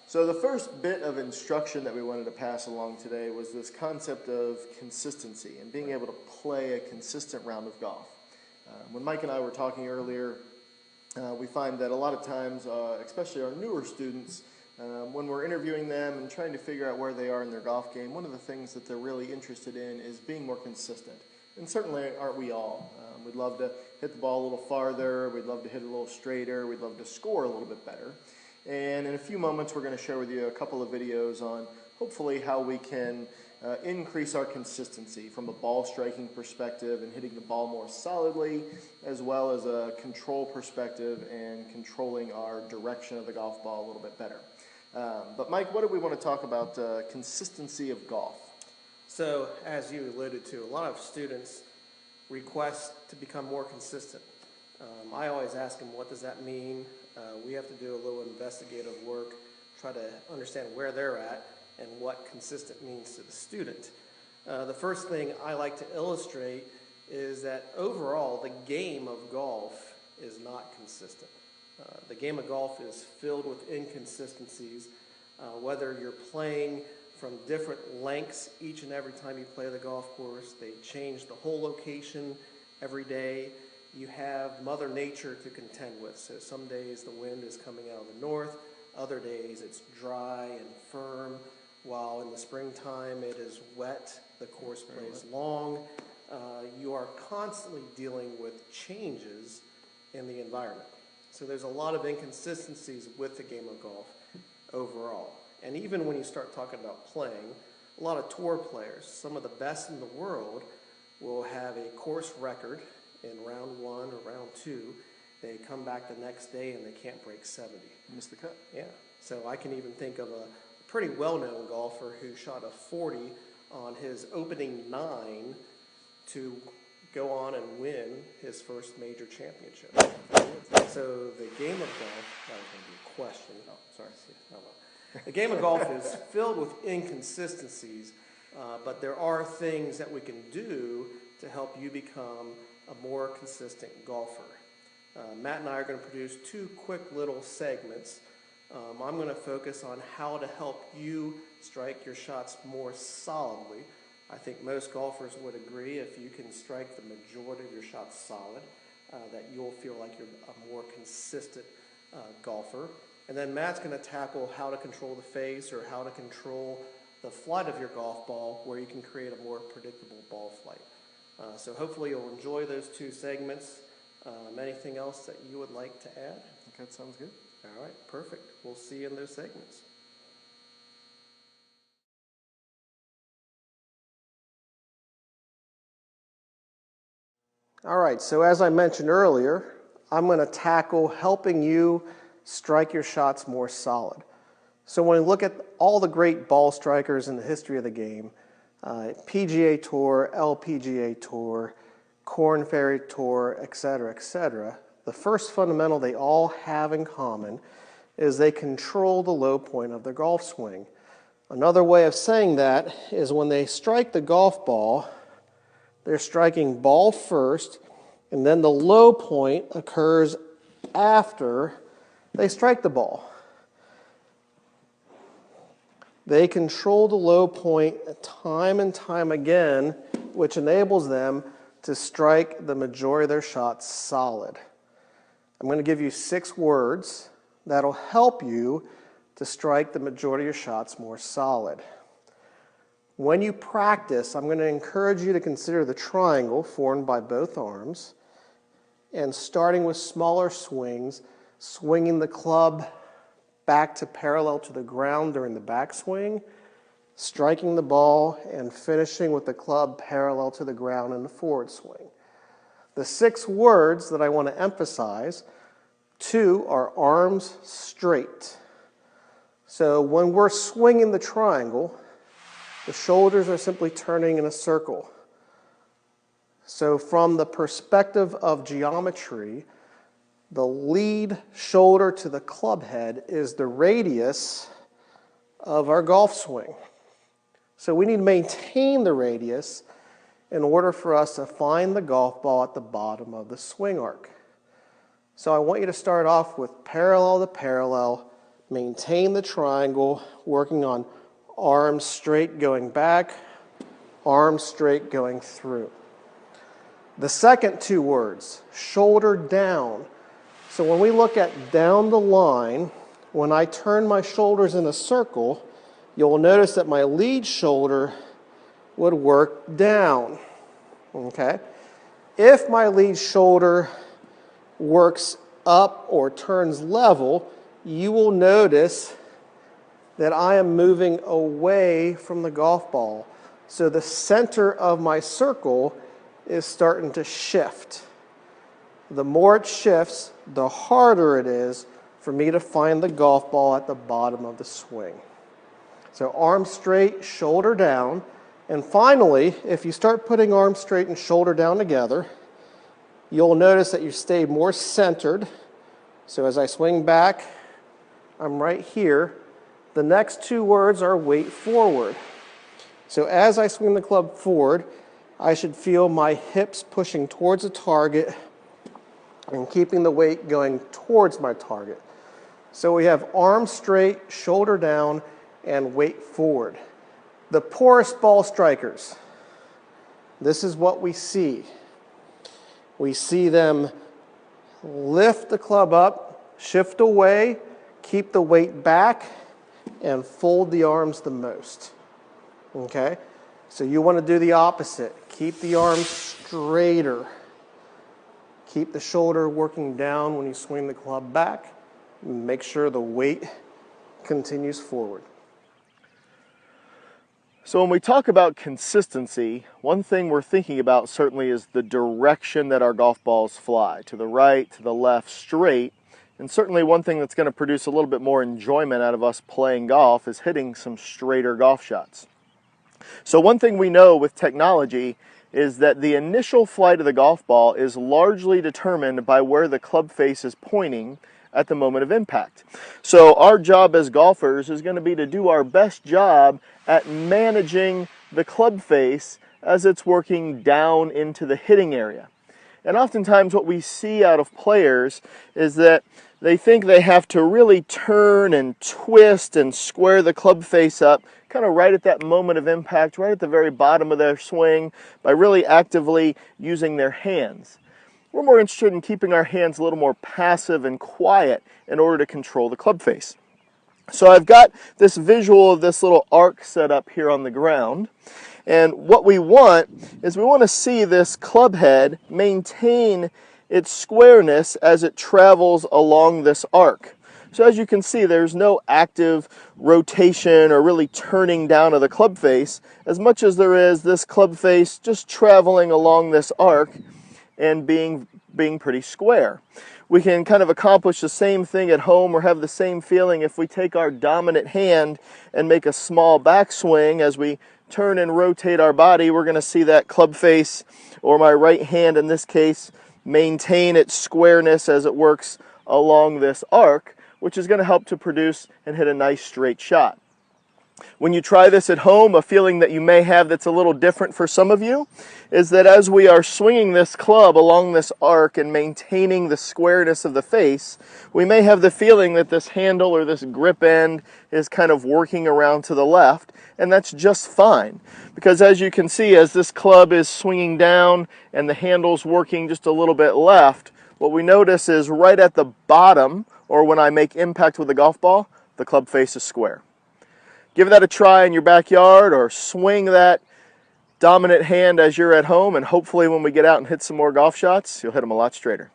So the first bit of instruction that we wanted to pass along today was this concept of consistency and being able to play a consistent round of golf. When Mike and I were talking earlier, we find that a lot of times, especially our newer students, when we're interviewing them and trying to figure out where they are in their golf game, one of the things that they're really interested in is being more consistent. And certainly aren't we all. We'd love to hit the ball a little farther, we'd love to hit it a little straighter, we'd love to score a little bit better. And in a few moments we're going to share with you a couple of videos on hopefully how we can increase our consistency from a ball striking perspective and hitting the ball more solidly, as well as a control perspective and controlling our direction of the golf ball a little bit better. But Mike, what do we want to talk about consistency of golf? So, as you alluded to, a lot of students request to become more consistent. I always ask them, what does that mean? We have to do a little investigative work, try to understand where they're at and what consistent means to the student. The first thing I like to illustrate is that overall, the game of golf is not consistent. The game of golf is filled with inconsistencies, whether you're playing from different lengths each and every time you play the golf course. They change the whole location every day. You have Mother Nature to contend with. So some days the wind is coming out of the north, other days it's dry and firm, while in the springtime it is wet, the course plays long. You are constantly dealing with changes in the environment. So there's a lot of inconsistencies with the game of golf overall. And even when you start talking about playing, a lot of tour players, some of the best in the world, will have a course record in round 1 or round 2. They come back the next day and they can't break 70. Missed the cut. Yeah. So I can even think of a pretty well-known golfer who shot a 40 on his opening 9 to go on and win his first major championship. So the game of golf, that was going to be a question. Oh, sorry. Oh, well. The game of golf is filled with inconsistencies, but there are things that we can do to help you become a more consistent golfer. Matt and I are going to produce 2 quick little segments. I'm going to focus on how to help you strike your shots more solidly. I think most golfers would agree if you can strike the majority of your shots solid, that you'll feel like you're a more consistent golfer. And then Matt's going to tackle how to control the face or how to control the flight of your golf ball where you can create a more predictable ball flight. So hopefully you'll enjoy those 2 segments. Anything else that you would like to add? I think that sounds good. All right, perfect. We'll see you in those segments. All right, so as I mentioned earlier, I'm going to tackle helping you strike your shots more solid. So when we look at all the great ball strikers in the history of the game, PGA Tour, LPGA Tour, Korn Ferry Tour, etc., the first fundamental they all have in common is they control the low point of their golf swing. Another way of saying that is when they strike the golf ball, they're striking ball first, and then the low point occurs after they strike the ball. They control the low point time and time again, which enables them to strike the majority of their shots solid. I'm going to give you 6 words that'll help you to strike the majority of your shots more solid. When you practice, I'm going to encourage you to consider the triangle formed by both arms and starting with smaller swings, swinging the club back to parallel to the ground during the backswing, striking the ball, and finishing with the club parallel to the ground in the forward swing. The 6 words that I want to emphasize, 2 are arms straight. So when we're swinging the triangle, the shoulders are simply turning in a circle. So from the perspective of geometry, the lead shoulder to the club head is the radius of our golf swing. So we need to maintain the radius in order for us to find the golf ball at the bottom of the swing arc. So I want you to start off with parallel to parallel, maintain the triangle, working on arms straight going back, arms straight going through. The second two words, shoulder down. So when we look at down the line, when I turn my shoulders in a circle, you'll notice that my lead shoulder would work down, okay? If my lead shoulder works up or turns level, you will notice that I am moving away from the golf ball. So the center of my circle is starting to shift. The more it shifts, the harder it is for me to find the golf ball at the bottom of the swing. So arms straight, shoulder down. And finally, if you start putting arms straight and shoulder down together, you'll notice that you stay more centered. So as I swing back, I'm right here. The next two words are weight forward. So as I swing the club forward, I should feel my hips pushing towards the target and keeping the weight going towards my target. So we have arms straight, shoulder down, and weight forward. The poorest ball strikers, this is what we see. We see them lift the club up, shift away, keep the weight back, and fold the arms the most. Okay? So you want to do the opposite. Keep the arms straighter. Keep the shoulder working down when you swing the club back. Make sure the weight continues forward. So when we talk about consistency, one thing we're thinking about certainly is the direction that our golf balls fly, to the right, to the left, straight. And certainly one thing that's going to produce a little bit more enjoyment out of us playing golf is hitting some straighter golf shots. So one thing we know with technology is that the initial flight of the golf ball is largely determined by where the club face is pointing at the moment of impact. So our job as golfers is going to be to do our best job at managing the club face as it's working down into the hitting area. And oftentimes what we see out of players is that they think they have to really turn and twist and square the club face up kind of right at that moment of impact, right at the very bottom of their swing, by really actively using their hands. We're more interested in keeping our hands a little more passive and quiet in order to control the club face. So I've got this visual of this little arc set up here on the ground. And what we want is we want to see this club head maintain its squareness as it travels along this arc. So as you can see, there's no active rotation or really turning down of the club face as much as there is this club face just traveling along this arc and being pretty square. We can kind of accomplish the same thing at home or have the same feeling if we take our dominant hand and make a small backswing. As we turn and rotate our body, we're going to see that club face, or my right hand in this case, maintain its squareness as it works along this arc, which is going to help to produce and hit a nice straight shot. When you try this at home, a feeling that you may have that's a little different for some of you is that as we are swinging this club along this arc and maintaining the squareness of the face, we may have the feeling that this handle or this grip end is kind of working around to the left, and that's just fine. Because as you can see, as this club is swinging down and the handle's working just a little bit left, what we notice is right at the bottom, or when I make impact with the golf ball, the club face is square. Give that a try in your backyard, or swing that dominant hand as you're at home, and hopefully when we get out and hit some more golf shots, you'll hit them a lot straighter.